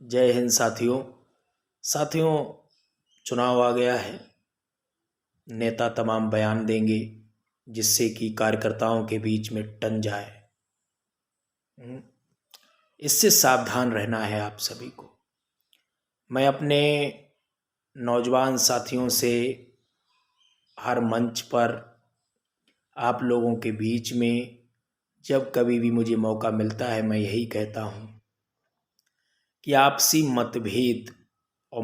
जय हिंद साथियों। चुनाव आ गया है। नेता तमाम बयान देंगे जिससे कि कार्यकर्ताओं के बीच में टन जाए। इससे सावधान रहना है आप सभी को। मैं अपने नौजवान साथियों से हर मंच पर आप लोगों के बीच में जब कभी भी मुझे मौका मिलता है मैं यही कहता हूँ कि आपसी मतभेद और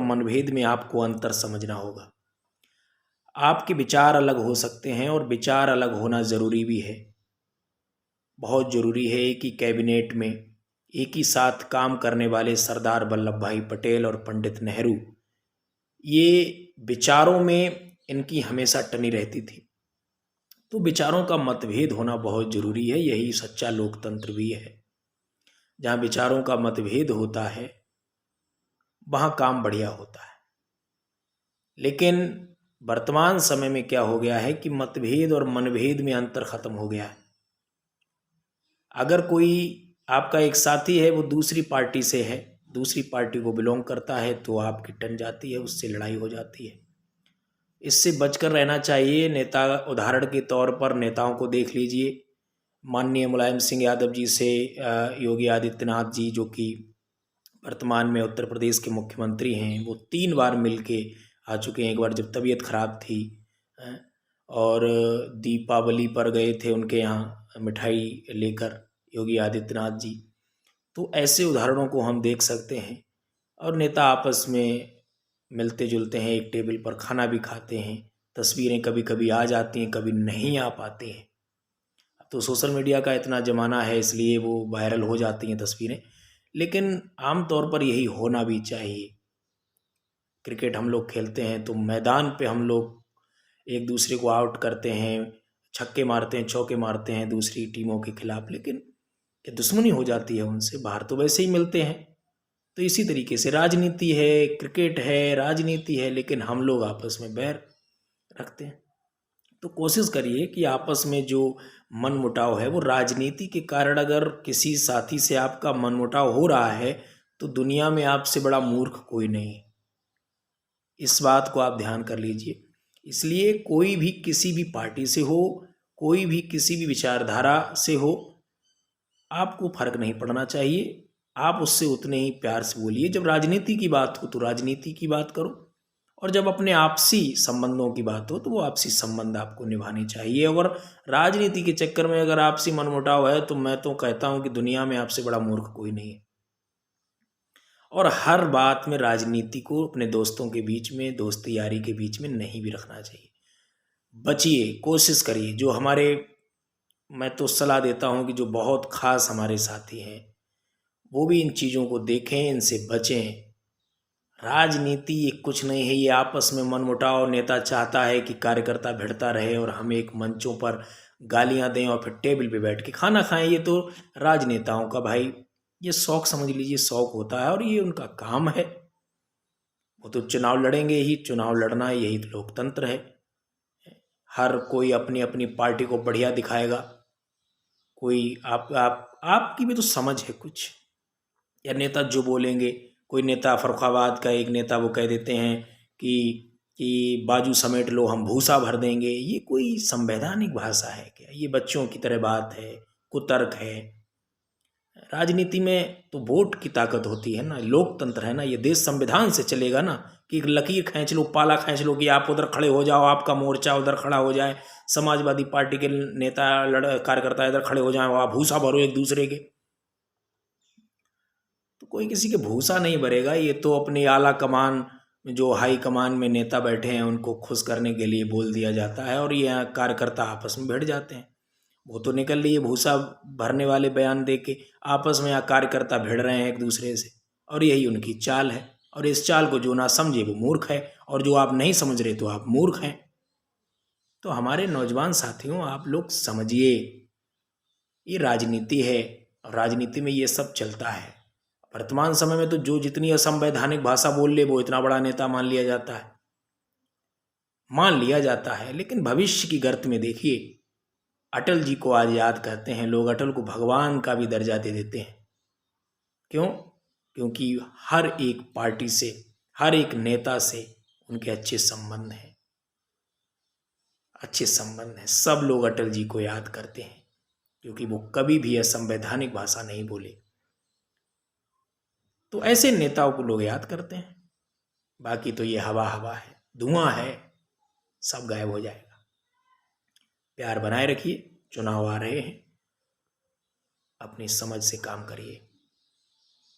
मनभेद में आपको अंतर समझना होगा। आपके विचार अलग हो सकते हैं और विचार अलग होना ज़रूरी भी है। बहुत ज़रूरी है कि कैबिनेट में एक ही साथ काम करने वाले सरदार वल्लभ भाई पटेल और पंडित नेहरू, ये विचारों में इनकी हमेशा टनी रहती थी। तो विचारों का मतभेद होना बहुत ज़रूरी है। यही सच्चा लोकतंत्र भी है। जहाँ विचारों का मतभेद होता है वहाँ काम बढ़िया होता है। लेकिन वर्तमान समय में क्या हो गया है कि मतभेद और मनभेद में अंतर खत्म हो गया है। अगर कोई आपका एक साथी है, वो दूसरी पार्टी से है, दूसरी पार्टी को बिलोंग करता है, तो आपकी टन जाती है, उससे लड़ाई हो जाती है। इससे बचकर रहना चाहिए। नेता उदाहरण के तौर पर नेताओं को देख लीजिए। माननीय मुलायम सिंह यादव जी से योगी आदित्यनाथ जी, जो कि वर्तमान में उत्तर प्रदेश के मुख्यमंत्री हैं, वो 3 बार मिलके आ चुके हैं। एक बार जब तबीयत खराब थी और दीपावली पर गए थे उनके यहाँ मिठाई लेकर योगी आदित्यनाथ जी। तो ऐसे उदाहरणों को हम देख सकते हैं। और नेता आपस में मिलते जुलते हैं, एक टेबल पर खाना भी खाते हैं। तस्वीरें कभी कभी आ जाती हैं, कभी नहीं आ पाती हैं। अब तो सोशल मीडिया का इतना ज़माना है, इसलिए वो वायरल हो जाती हैं तस्वीरें। लेकिन आम तौर पर यही होना भी चाहिए। क्रिकेट हम लोग खेलते हैं तो मैदान पे हम लोग एक दूसरे को आउट करते हैं, छक्के मारते हैं, चौके मारते हैं दूसरी टीमों के खिलाफ, लेकिन ये दुश्मनी हो जाती है उनसे। बाहर तो वैसे ही मिलते हैं। तो इसी तरीके से राजनीति है, क्रिकेट है, राजनीति है, लेकिन हम लोग आपस में बैर रखते हैं। तो कोशिश करिए कि आपस में जो मनमुटाव है वो राजनीति के कारण, अगर किसी साथी से आपका मनमुटाव हो रहा है तो दुनिया में आपसे बड़ा मूर्ख कोई नहीं। इस बात को आप ध्यान कर लीजिए। इसलिए कोई भी किसी भी पार्टी से हो, कोई भी किसी भी विचारधारा से हो, आपको फर्क नहीं पड़ना चाहिए। आप उससे उतने ही प्यार से बोलिए। जब राजनीति की बात हो तो राजनीति की बात करो, और जब अपने आपसी संबंधों की बात हो तो वो आपसी संबंध आपको निभाने चाहिए। और राजनीति के चक्कर में अगर आपसी मनमुटाव है तो मैं तो कहता हूँ कि दुनिया में आपसे बड़ा मूर्ख कोई नहीं है। और हर बात में राजनीति को अपने दोस्तों के बीच में, दोस्ती यारी के बीच में नहीं भी रखना चाहिए। बचिए, कोशिश करिए। जो हमारे, मैं तो सलाह देता हूँ कि जो बहुत खास हमारे साथी हैं वो भी इन चीज़ों को देखें, इनसे बचें। राजनीति ये कुछ नहीं है, ये आपस में मनमुटाव। नेता चाहता है कि कार्यकर्ता भिड़ता रहे और हम एक मंचों पर गालियां दें और फिर टेबल पे बैठ के खाना खाएं। ये तो राजनेताओं का, भाई ये शौक समझ लीजिए, शौक होता है और ये उनका काम है। वो तो चुनाव लड़ेंगे ही, चुनाव लड़ना है, यही तो लोकतंत्र है। हर कोई अपनी अपनी पार्टी को बढ़िया दिखाएगा। कोई आपकी भी तो समझ है कुछ, या नेता जो बोलेंगे। कोई नेता फर्रुखाबाद का एक नेता, वो कह देते हैं कि बाजू समेट लो, हम भूसा भर देंगे। ये कोई संवैधानिक भाषा है क्या? ये बच्चों की तरह बात है, कुतर्क है। राजनीति में तो वोट की ताकत होती है ना, लोकतंत्र है ना। ये देश संविधान से चलेगा ना, कि एक लकीर खींच लो, पाला खींच लो कि आप उधर खड़े हो जाओ, आपका मोर्चा उधर खड़ा हो जाए, समाजवादी पार्टी के नेता कार्यकर्ता इधर खड़े हो जाए, आप भूसा भरो एक दूसरे के। तो कोई किसी के भूसा नहीं भरेगा। ये तो अपनी आला कमान, जो हाई कमान में नेता बैठे हैं, उनको खुश करने के लिए बोल दिया जाता है और ये कार्यकर्ता आपस में भिड़ जाते हैं। वो तो निकल लिए भूसा भरने वाले बयान दे के, आपस में यहाँ कार्यकर्ता भिड़ रहे हैं एक दूसरे से, और यही उनकी चाल है। और इस चाल को जो ना समझे वो मूर्ख है, और जो आप नहीं समझ रहे तो आप मूर्ख हैं। तो हमारे नौजवान साथियों, आप लोग समझिए, ये राजनीति है और राजनीति में ये सब चलता है। वर्तमान समय में तो जो जितनी असंवैधानिक भाषा बोल ले वो इतना बड़ा नेता मान लिया जाता है। लेकिन भविष्य की गर्त में देखिए, अटल जी को आज याद करते हैं लोग, अटल को भगवान का भी दर्जा दे देते हैं। क्यों? क्योंकि हर एक पार्टी से, हर एक नेता से उनके अच्छे संबंध हैं, अच्छे संबंध हैं। सब लोग अटल जी को याद करते हैं क्योंकि वो कभी भी असंवैधानिक भाषा नहीं बोले। तो ऐसे नेताओं को लोग याद करते हैं। बाकी तो ये हवा हवा है, धुआं है, सब गायब हो जाएगा। प्यार बनाए रखिए, चुनाव आ रहे हैं, अपनी समझ से काम करिए।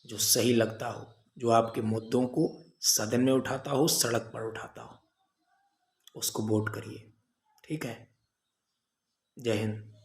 जो सही लगता हो, जो आपके मुद्दों को सदन में उठाता हो, सड़क पर उठाता हो, उसको वोट करिए। ठीक है? जय हिंद।